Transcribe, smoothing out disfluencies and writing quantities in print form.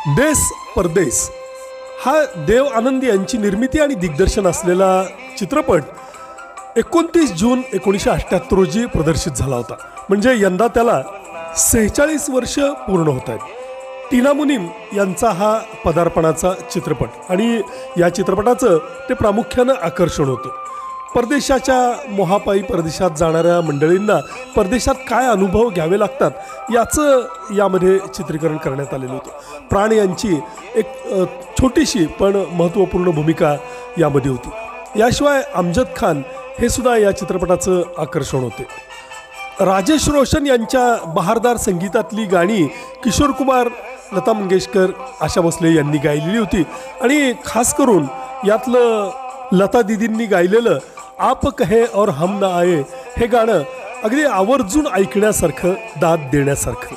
देस परदेस हा देव आनंद यांची निर्मिती आणि दिग्दर्शन असलेला चित्रपट 29 जून 1978 रोजी प्रदर्शित झाला होता. म्हणजे यंदा त्याला 46 वर्ष पूर्ण होत आहेत. टीना मुनीम यांचा हा पदार्पणाचा चित्रपट आणि या चित्रपटाचं ते प्रामुख्यानं आकर्षण होतं. परदेशाच्या मोहापायी परदेशात जाणाऱ्या मंडळींना परदेशात काय अनुभव घ्यावे लागतात याचं यामध्ये चित्रीकरण करण्यात आलेलं होतं. प्राण यांची एक छोटीशी पण महत्त्वपूर्ण भूमिका यामध्ये होती. याशिवाय अमजद खान हे सुद्धा या चित्रपटाचं आकर्षण होते. राजेश रोशन यांच्या बहारदार संगीतातली गाणी किशोर कुमार, लता मंगेशकर, आशा भोसले यांनी गायलेली होती आणि खास करून यातलं लता दीदींनी गायलेलं आप कहे और हम ना आये हे गाणं अगदी आवर्जून ऐकण्यासारखं, दाद देण्यासारखं.